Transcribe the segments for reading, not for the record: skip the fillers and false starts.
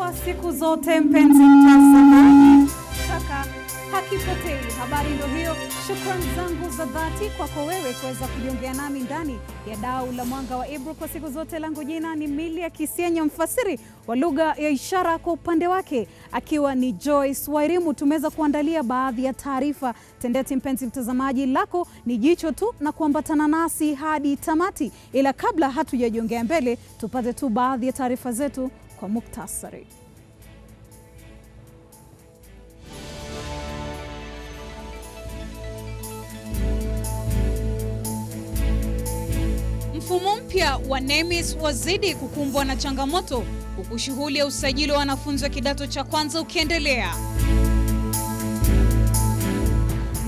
kwa siku zote, mpenzi mtazamaji. Kaka hakipotei. Habari ndio hiyo. Shukrani zangu za dhati kwako wewe kuweza kujiongea nami ndani ya dau la Mwanga wa Ebru kwa siku zote. Langu jina ni Milliar Kisienya, mfasiri wa lugha ya ishara, kwa upande wake akiwa ni Joyce Wairimu. Tumeweza kuandalia baadhi ya taarifa tendeti, mpenzi mtazamaji. Lako ni jicho tu na kuambatana nasi hadi tamati. Ila kabla hatujajiongea mbele, tupate tu baadhi ya taarifa zetu kwa muktasari. Mfumo mpya wa NEMIS wazidi kukumbwa na changamoto, huku shughuli ya usajili wa wanafunzi wa kidato cha kwanza ukiendelea.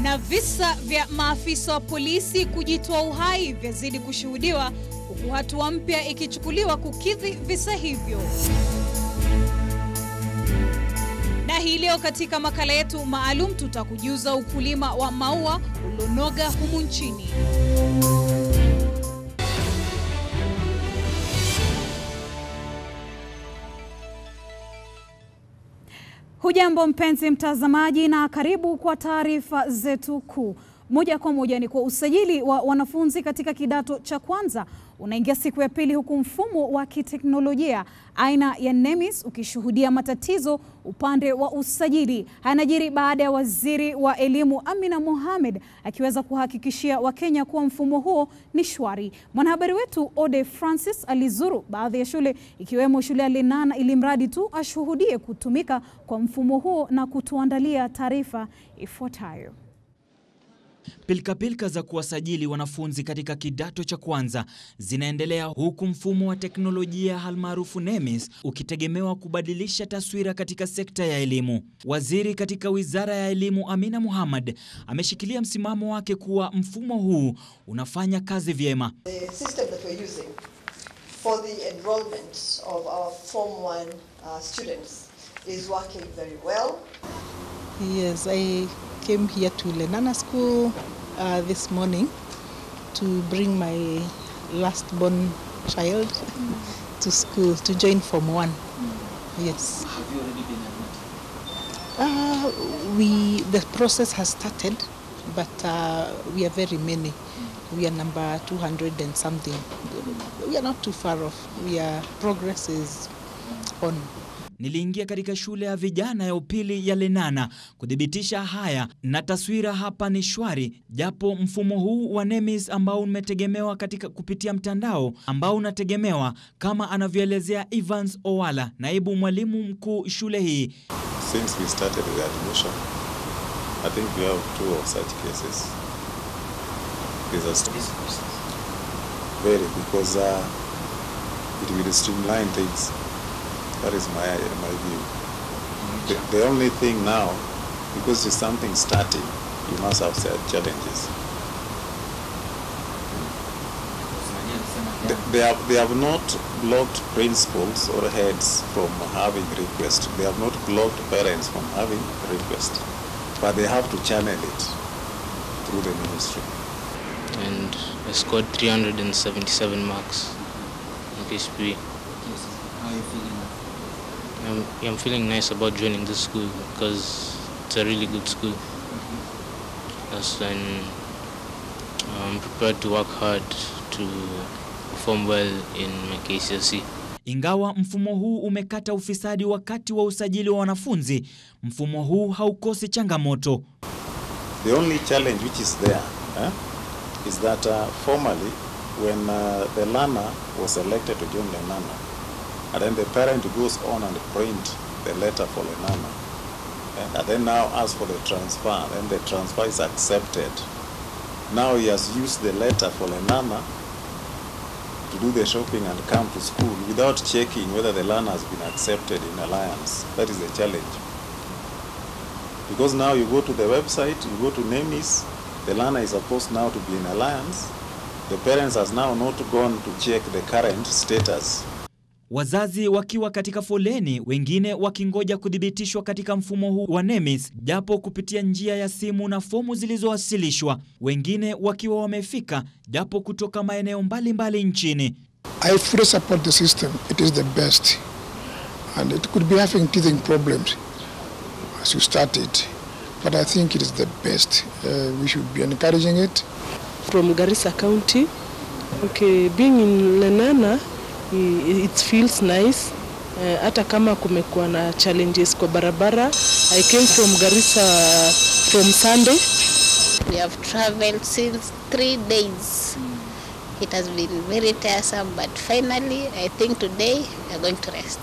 Na visa vya maafisa wa polisi kujitoa uhai vyazidi kushuhudiwa, huku hatua mpya ikichukuliwa kukidhi visa hivyo. Na hii leo katika makala yetu maalum tutakujuza ukulima wa maua ulionoga humu nchini. Hujambo mpenzi mtazamaji na karibu kwa taarifa zetu kuu. Moja kwa moja ni kwa usajili wa wanafunzi katika kidato cha kwanza unaingia siku ya pili, huku mfumo wa kiteknolojia aina ya NEMIS ukishuhudia matatizo upande wa usajili. Hanajiri baada ya waziri wa elimu Amina Mohamed akiweza kuhakikishia Wakenya kuwa mfumo huo ni shwari. Mwanahabari wetu Ode Francis alizuru baadhi ya shule ikiwemo shule ya Lenana ili mradi tu ashuhudie kutumika kwa mfumo huo na kutuandalia taarifa ifuatayo. Pilka za kuwasajili wanafunzi katika kidato cha kwanza zinaendelea, huku mfumo wa teknolojia halmaarufu NEMIS ukitegemewa kubadilisha taswira katika sekta ya elimu. Waziri katika wizara ya elimu Amina Mohamed ameshikilia msimamo wake kuwa mfumo huu unafanya kazi vyema. The system that we're using for the enrollment of our Form 1 students is working very well. Yes, I came here to Lenana School this morning to bring my last born child to school to join Form 1. Yes. Have you already been admitted? The process has started, but we are very many. We are number 200 and something. We are not too far off. Progress is on. Niliingia katika shule ya vijana ya upili ya Lenana kudhibitisha haya, na taswira hapa ni shwari, japo mfumo huu wa NEMIS ambao umetegemewa katika kupitia mtandao ambao unategemewa, kama anavyoelezea Evans Owala, naibu mwalimu mkuu shule hii. Since we started the admission, I think we have 2 of such cases. Very, because it will streamline things. That is my view. The only thing now, because it's something starting, you must have set challenges. They have not blocked principals or heads from having requests. They have not blocked parents from having requests. But they have to channel it through the ministry. And I scored 377 marks in PCP. How are you feeling? I'm feeling nice about joining this school because it's a really good school. And I'm prepared to work hard to perform well in my KCSE. Ingawa mfumo huu umekata ufisadi wakati wa usajili wa wanafunzi, mfumo huu haukosi changamoto. The only challenge which is there is that formally when the learner was elected to join Lenana, and then the parent goes on and print the letter for Lenana, and then now asks for the transfer, and the transfer is accepted. Now he has used the letter for Lenana to do the shopping and come to school without checking whether the learner has been accepted in alliance. That is the challenge. Because now you go to the website, you go to NEMIS, the learner is supposed now to be in alliance. The parents has now not gone to check the current status. Wazazi wakiwa katika foleni, wengine wakingoja kudhibitishwa katika mfumo huu wa NEMIS, japo kupitia njia ya simu na fomu zilizowasilishwa. Wengine wakiwa wamefika, japo kutoka maeneo mbalimbali nchini. I fully support the system. It is the best. And it could be having teething problems as you start it. But I think it is the best. We should be encouraging it. From Garissa County, okay, being in Lenana, it feels nice. Hata kama kumekuwa na challenges kwa barabara. I came from Garissa from Sunday. We have traveled since 3 days. It has been very tiresome, but finally I think today we are going to rest.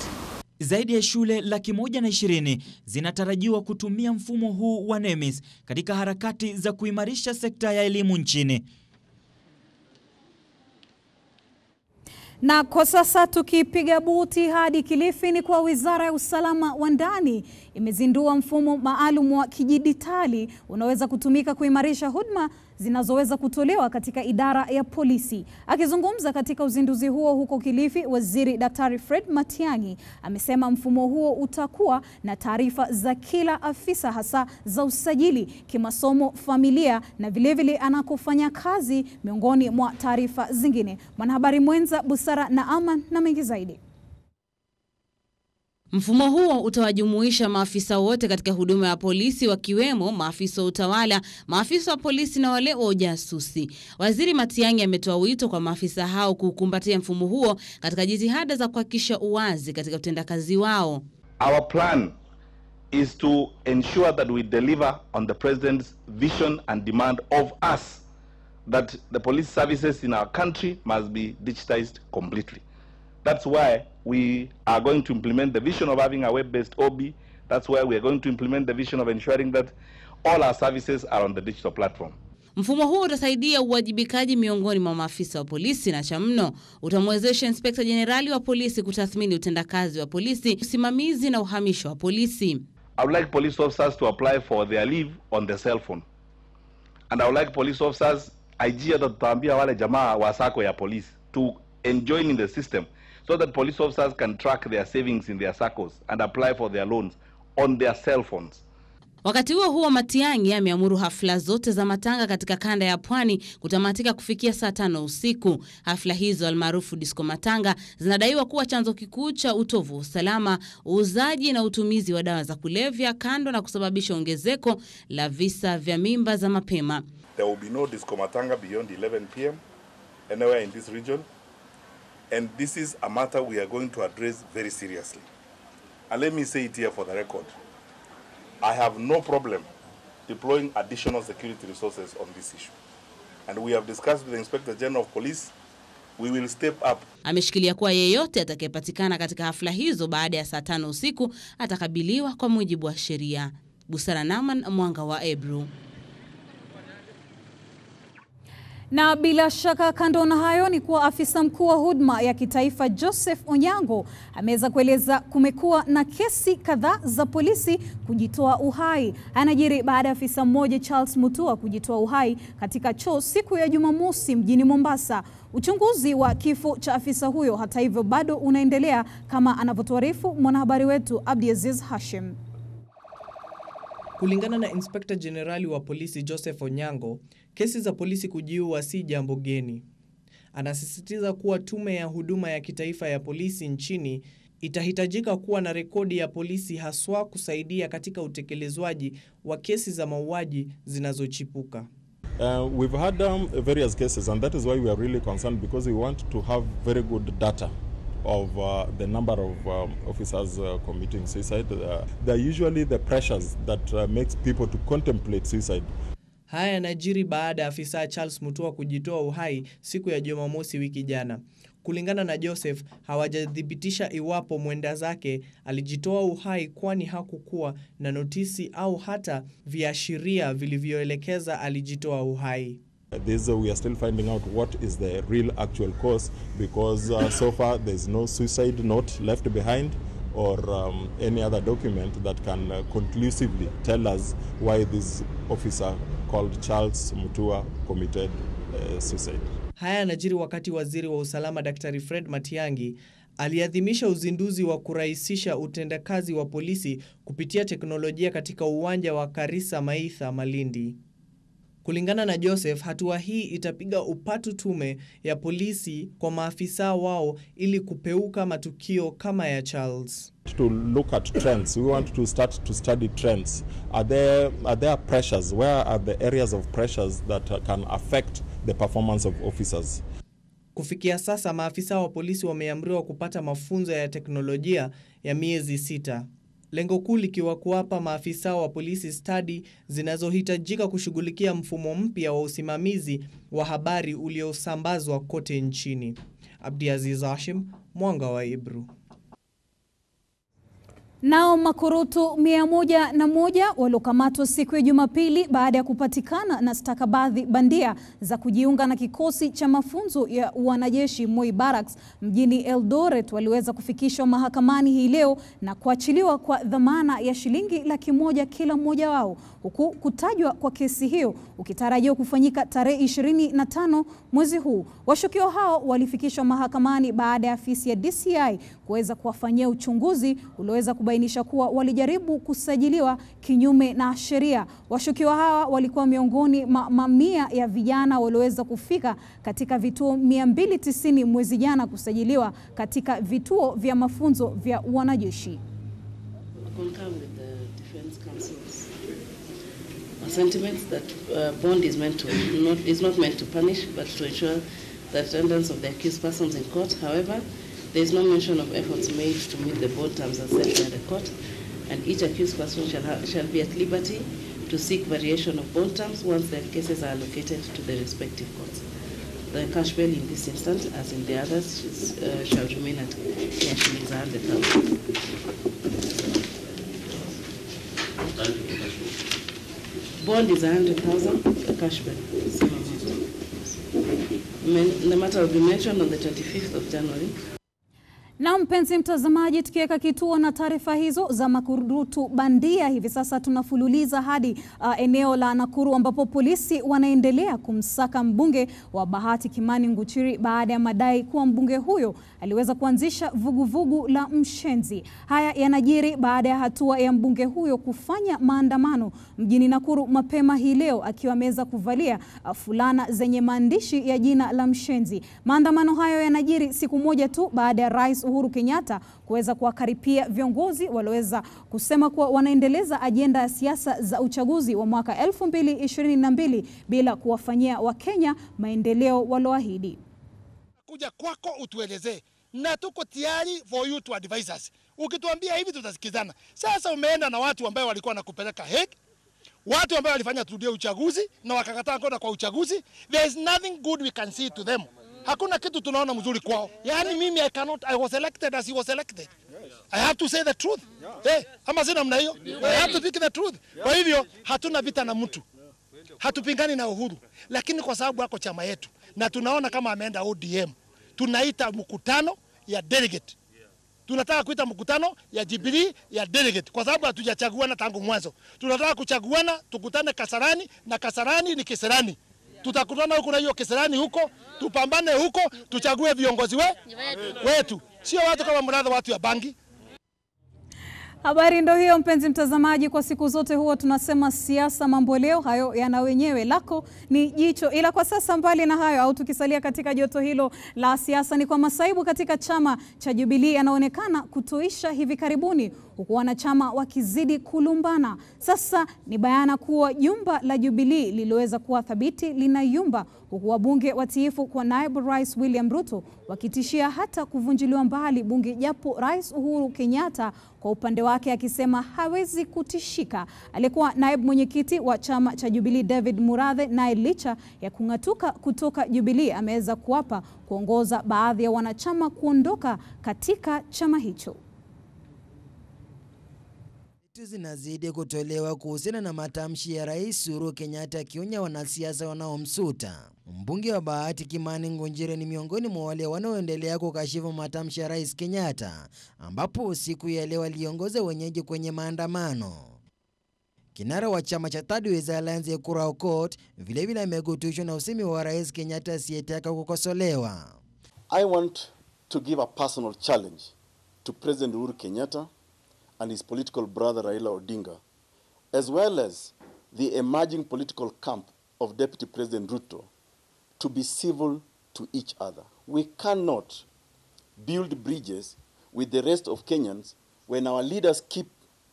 Zaidi ya shule 120 zinatarajiwa kutumia mfumo huu wa NEMIS katika harakati za kuimarisha sekta ya elimu nchini. Na kwa sasa tukipiga buti hadi Kilifi, ni kwa Wizara ya Usalama wa Ndani imezindua mfumo maalum wa kidijitali unaweza kutumika kuimarisha huduma zinazoweza kutolewa katika idara ya polisi. Akizungumza katika uzinduzi huo huko Kilifi, Waziri Daktari Fred Matiang'i amesema mfumo huo utakuwa na taarifa za kila afisa, hasa za usajili, kimasomo, familia na vilevile anakofanya kazi, miongoni mwa taarifa zingine. Mwanahabari mwenza Busara na Aman na mengi zaidi. Mfumo huo utawajumuisha maafisa wote katika huduma ya polisi, wakiwemo maafisa wa utawala, maafisa wa polisi na wale wa ujasusi. Waziri Matiang'i ametoa wito kwa maafisa hao kukumbatia mfumo huo katika jitihada za kuhakikisha uwazi katika utendakazi wao. Our plan is to ensure that we deliver on the President's vision and demand of us that the police services in our country must be digitized completely. That's why we are going to implement the vision of having a web-based OB. That's why we are going to implement the vision of ensuring that all our services are on the digital platform. Mfumo huo utasaidia uwajibikaji miongoni mwa maafisa wa polisi, na cha mno utamwezesha Inspector Generali wa polisi kutathmini utendakazi wa polisi, usimamizi na uhamisho wa polisi. I would like police officers to apply for their leave on their cell phone. And I would like police officers, IG tutaambia wale jamaa wa sako ya polisi to join in the system, so that police officers can track their savings in their SACCOs and apply for their loans on their cell phones. Wakati huo Matiang'i ameamuru hafla zote za matanga katika kanda ya Pwani kutamatika kufikia saa 5 usiku. Hafla hizo almaarufu disco matanga zinadaiwa kuwa chanzo kikuu cha utovu wa usalama, uuzaji na utumizi wa dawa za kulevya, kando na kusababisha ongezeko la visa vya mimba za mapema. There will be no disco matanga beyond 11 p.m. anywhere in this region. And this is a matter we are going to address very seriously. And let me say it here for the record. I have no problem deploying additional security resources on this issue. And we have discussed with the Inspector General of Police. We will step up. Ameshikilia kuwa yeyote atakayepatikana katika hafla hizo baada ya saa 5 usiku atakabiliwa kwa mujibu wa sheria. Busara Naman, Mwanga wa Ebru. Na bila shaka kando na hayo ni kuwa afisa mkuu wa huduma ya kitaifa Joseph Onyango ameweza kueleza kumekuwa na kesi kadhaa za polisi kujitoa uhai. Anajiri baada ya afisa mmoja Charles Mutua kujitoa uhai katika choo siku ya Jumamosi mjini Mombasa. Uchunguzi wa kifo cha afisa huyo hata hivyo bado unaendelea, kama anavyotuarifu mwanahabari wetu Abdiaziz Hashim. Kulingana na Inspector Generali wa polisi Joseph Onyango, kesi za polisi kujiua si jambo geni. Anasisitiza kuwa tume ya huduma ya kitaifa ya polisi nchini itahitajika kuwa na rekodi ya polisi, haswa kusaidia katika utekelezwaji wa kesi za mauaji zinazochipuka. We've had various cases, and that is why we are really concerned, because we want to have very good data of the number of officers committing suicide. They're usually the pressures that makes people to contemplate suicide. Haya yanajiri baada ya afisa Charles Mutua kujitoa uhai siku ya Jumamosi wiki jana. Kulingana na Joseph, hawajadhibitisha iwapo mwenda zake alijitoa uhai, kwani hakukuwa na notisi au hata viashiria vilivyoelekeza alijitoa uhai. This we are still finding out what is the real actual cause, because so far there's no suicide note left behind or any other document that can conclusively tell us why this officer called Charles Mutua committed suicide. Haya yanajiri wakati waziri wa usalama Daktari Fred Matiang'i aliadhimisha uzinduzi wa kurahisisha utendakazi wa polisi kupitia teknolojia katika uwanja wa Karisa Maitha Malindi. Kulingana na Joseph, hatua hii itapiga upatu tume ya polisi kwa maafisa wao ili kupeuka matukio kama ya Charles. To look at trends, we want to start to study trends. Are there pressures? Where are the areas of pressures that can affect the performance of officers? Kufikia sasa maafisa wa polisi wameamriwa kupata mafunzo ya teknolojia ya miezi 6. Lengo kuu likiwa kuwapa maafisa wa polisi stadi zinazohitajika kushughulikia mfumo mpya wa usimamizi wa habari uliosambazwa kote nchini. Abdiaziz Hashim, Mwanga wa Ebru. Nao makurutu 101 waliokamatwa siku ya Jumapili baada ya kupatikana na stakabadhi bandia za kujiunga na kikosi cha mafunzo ya wanajeshi Moi Barracks mjini Eldoret waliweza kufikishwa mahakamani hii leo na kuachiliwa kwa dhamana ya shilingi 100,000 kila mmoja wao, huku kutajwa kwa kesi hiyo ukitarajiwa kufanyika tarehe 25 mwezi huu. Washukiwa hao walifikishwa mahakamani baada ya afisi ya DCI kuweza kuwafanyia uchunguzi ulioweza kubainisha kuwa walijaribu kusajiliwa kinyume na sheria. Washukiwa hawa walikuwa miongoni mamia ya vijana walioweza kufika katika vituo 290 mwezi jana kusajiliwa katika vituo vya mafunzo vya wanajeshi. Sentiments that bond is not meant to punish, but to ensure the attendance of the accused persons in court. However, there is no mention of efforts made to meet the bond terms as set by the court, and each accused person shall be at liberty to seek variation of bond terms once their cases are allocated to the respective courts. The cash bail in this instance, as in the others, shall remain at shillings 100,000. Bond is 100,000, cash bail, same amount. The matter will be mentioned on the 25th of January. Na mpenzi mtazamaji, tukiweka kituo na taarifa hizo za makurutu bandia, hivi sasa tunafululiza hadi eneo la Nakuru ambapo polisi wanaendelea kumsaka mbunge wa Bahati Kimani Nguchiri baada ya madai kuwa mbunge huyo aliweza kuanzisha vuguvugu la mshenzi. Haya yanajiri baada ya hatua ya mbunge huyo kufanya maandamano mjini Nakuru mapema hii leo akiwa ameweza kuvalia fulana zenye maandishi ya jina la mshenzi. Maandamano hayo yanajiri siku moja tu baada ya Rais Uhuru Kenyatta kuweza kuwakaripia viongozi walioweza kusema kuwa wanaendeleza ajenda ya siasa za uchaguzi wa mwaka 2022 bila kuwafanyia Wakenya maendeleo walioahidi. Kuja kwako utuelezee na tuko tayari for you to advise us. Ukituambia hivi tutasikizana. Sasa umeenda na watu ambao walikuwa nakupeleka Hague, watu ambao walifanya turudie uchaguzi na wakakataa kwenda kwa uchaguzi. There is nothing good we can see to them. Hakuna kitu tunaona mzuri kwao. Yaani mimi I was elected as he was elected. I have to say the truth. Ama sina mna hiyo. I have to speak the truth. Kwa hivyo hatuna vita na mtu. Hatupingani na Uhuru. Lakini kwa sababu yako chama yetu na tunaona kama ameenda ODM, tunaita mkutano ya delegate. Tunataka kuita mkutano ya Jubilee ya delegate kwa sababu hatujachaguana tangu mwanzo. Tunataka kuchaguana, tukutane Kasarani na Kasarani ni Kisirani. Tutakutana huko na hiyo Kisirani huko, tupambane huko, tuchague viongozi wetu. Sio watu kama mradha watu ya bangi. Habari ndio hiyo mpenzi mtazamaji, kwa siku zote huwa tunasema siasa mambo leo, hayo yana wenyewe, lako ni jicho. Ila kwa sasa mbali na hayo, au tukisalia katika joto hilo la siasa, ni kwa masaibu katika chama cha Jubilee yanaonekana kutoisha hivi karibuni, huku wanachama wakizidi kulumbana. Sasa ni bayana kuwa jumba la Jubilee liliweza kuwa thabiti linayumba, huku wabunge watiifu kwa naibu rais William Ruto wakitishia hata kuvunjiliwa mbali bunge, japo Rais Uhuru Kenyatta kwa upande wake akisema hawezi kutishika. Alikuwa naibu mwenyekiti wa chama cha Jubilee David Murathe naye licha ya kung'atuka kutoka Jubilee ameweza kuapa kuongoza baadhi ya wanachama kuondoka katika chama hicho. Zinazidi kutolewa kuhusiana na matamshi ya Rais Uhuru Kenyatta akionya wanasiasa wanaomsuta. Mbunge wa Bahati Kimani Nguchiri ni miongoni mwa wale wanaoendelea kukashifu matamshi ya Rais Kenyatta, ambapo siku ya leo aliongoza wenyeji kwenye maandamano. Kinara wa chama cha Third Way Alliance Ekuru Aukot vilevile amegutushwa na usemi wa Rais Kenyatta asiyetaka kukosolewa. I want to give a personal challenge to President Uhuru Kenyatta and his political brother Raila Odinga, as well as the emerging political camp of Deputy President Ruto to be civil to each other. We cannot build bridges with the rest of Kenyans when our leaders keep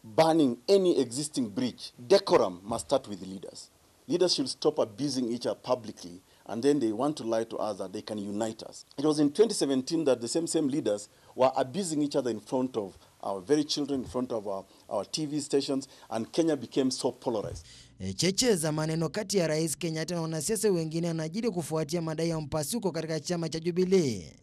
banning any existing bridge. Decorum must start with the leaders. Leaders should stop abusing each other publicly, and then they want to lie to us that they can unite us. It was in 2017 that the same leaders were abusing each other in front of our very children, in front of our TV stations, and Kenya became so polarized. Cheche za maneno kati ya Rais Kenyatta na wanasiasa wengine yanajiri kufuatia madai ya mpasuko katika chama cha Jubilee.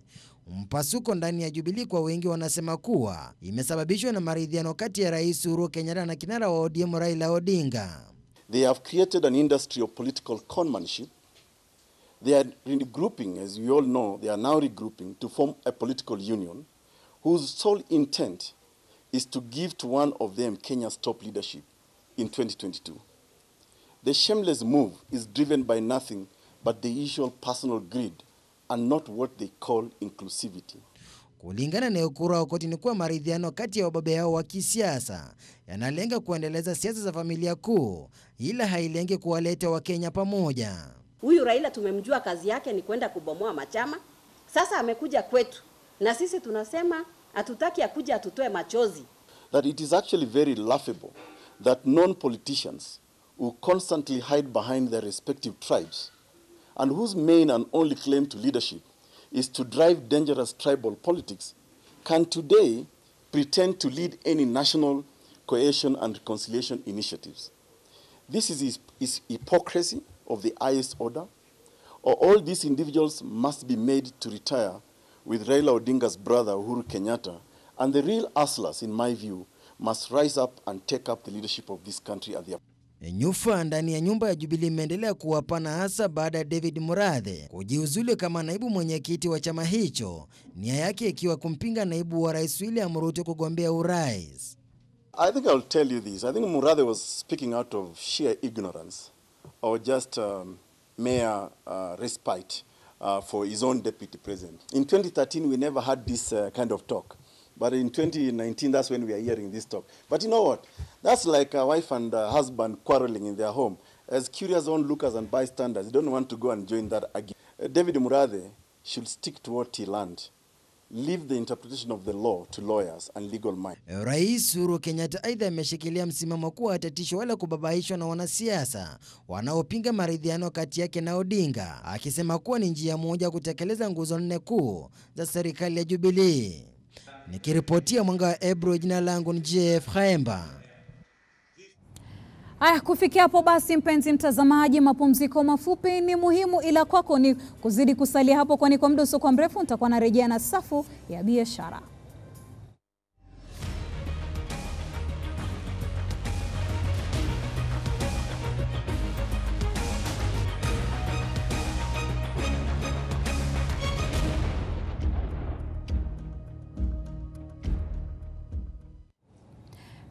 Mpasuko ndani ya Jubilee kwa wengi wanasema kuwa imesababishwa na maridhiano kati ya Rais Uhuru Kenyatta na kinara wa ODM Raila Odinga. They have created an industry of political conmanship. They are regrouping, as we all know, they are now regrouping to form a political union whose sole intent is to give to one of them Kenya's top leadership in 2022. The shameless move is driven by nothing but the usual personal greed and not what they call inclusivity. Kulingana na ukura wa koti ni kuwa maridhiano kati ya wababe hao wa kisiasa yanalenga kuendeleza siasa za familia kuu, ila hailengi kuwaleta Wakenya pamoja. Huyu Raila tumemjua kazi yake ni kwenda kubomoa machama. Sasa amekuja kwetu na sisi tunasema hatutaki akuja atutoe machozi. That it is actually very laughable that non-politicians who constantly hide behind their respective tribes and whose main and only claim to leadership is to drive dangerous tribal politics can today pretend to lead any national cohesion and reconciliation initiatives. This is hypocrisy of the highest order, or all these individuals must be made to retire with Raila Odinga's brother Uhuru Kenyatta, and the real hustlers, in my view, must rise up and take up the leadership of this country at their. Nyufa ndani ya nyumba ya Jubilee imeendelea kuwapana hasa baada ya David Murathe kujiuzulu kama naibu mwenyekiti wa chama hicho, nia yake ikiwa kumpinga naibu wa Rais William Ruto kugombea urais. I think I'll tell you this. I think Murathe was speaking out of sheer ignorance or just mere respite for his own deputy president. In 2013, we never had this kind of talk. But in 2019, that's when we are hearing this talk. But you know what? That's like a wife and a husband quarreling in their home. As curious onlookers and bystanders, they don't want to go and join that again. David Murathe should stick to what he learned. Leave the interpretation of the law to lawyers and legal minds. Rais Uhuru Kenyatta aidha ameshikilia msimamo kuwa hatatishwa wala kubabaishwa na wanasiasa wanaopinga maridhiano kati yake na Odinga, akisema kuwa ni njia moja kutekeleza nguzo 4 kuu za serikali ya Jubilee. Nikiripotia Mwanga wa Ebru, jina langu ni Jeff Khaemba. Aya, kufikia hapo basi mpenzi mtazamaji, mapumziko mafupi ni muhimu, ila kwako ni kuzidi kusalia hapo, kwani kwa muda usio mrefu nitakuwa narejea na safu ya biashara.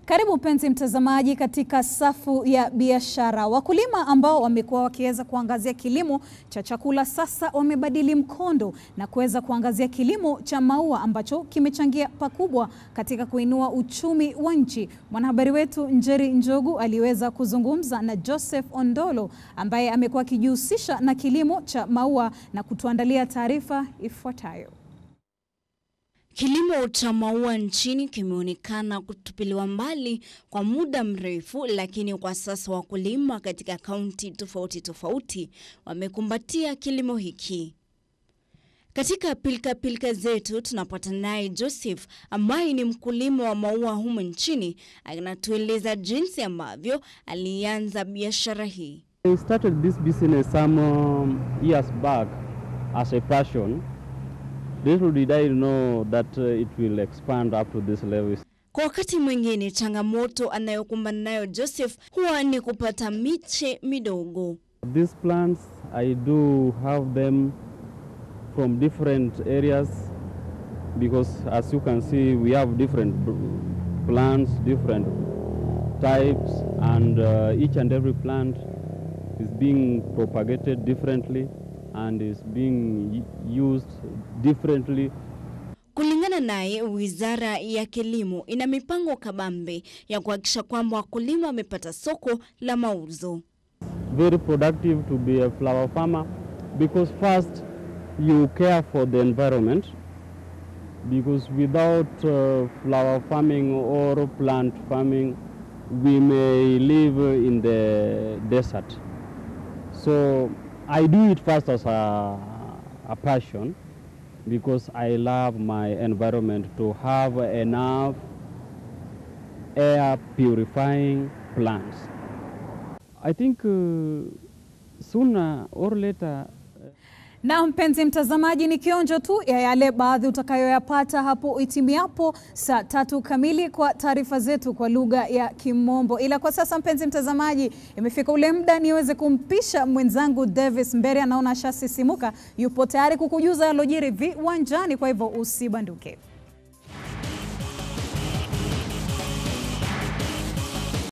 Karibu mpenzi mtazamaji katika safu ya biashara. Wakulima ambao wamekuwa wakiweza kuangazia kilimo cha chakula sasa wamebadili mkondo na kuweza kuangazia kilimo cha maua ambacho kimechangia pakubwa katika kuinua uchumi wa nchi. Mwanahabari wetu Njeri Njogu aliweza kuzungumza na Joseph Ondolo ambaye amekuwa akijihusisha na kilimo cha maua na kutuandalia taarifa ifuatayo. Kilimo cha maua nchini kimeonekana kutupiliwa mbali kwa muda mrefu, lakini kwa sasa wakulima katika kaunti tofauti wamekumbatia kilimo hiki. Katika pilka zetu tunapata naye Joseph ambaye ni mkulima wa maua humu nchini, anatueleza jinsi ambavyo alianza biashara hii. I started this business some years back as a passion. Little did I know that it will expand up to this level. Kwa wakati mwingine changamoto anayokumbana nayo Joseph huwa ni kupata miche midogo. These plants I do have them from different areas because as you can see we have different plants, different types, and each and every plant is being propagated differently and is being used differently. Kulingana naye, Wizara ya Kilimo ina mipango kabambe ya kuhakikisha kwamba wakulima wamepata soko la mauzo. very productive to be a flower farmer, because first you care for the environment, because without flower farming or plant farming, we may live in the desert. So I do it first as a passion, because I love my environment, to have enough air purifying plants. I think sooner or later. Na mpenzi mtazamaji, ni kionjo tu ya yale baadhi utakayoyapata hapo itimiapo saa 3 kamili kwa taarifa zetu kwa lugha ya Kimombo. Ila kwa sasa mpenzi mtazamaji, imefika ule muda niweze kumpisha mwenzangu Davis Mbere, anaona ashasisimuka, yupo tayari kukujuza yalojiri viwanjani, kwa hivyo usibanduke.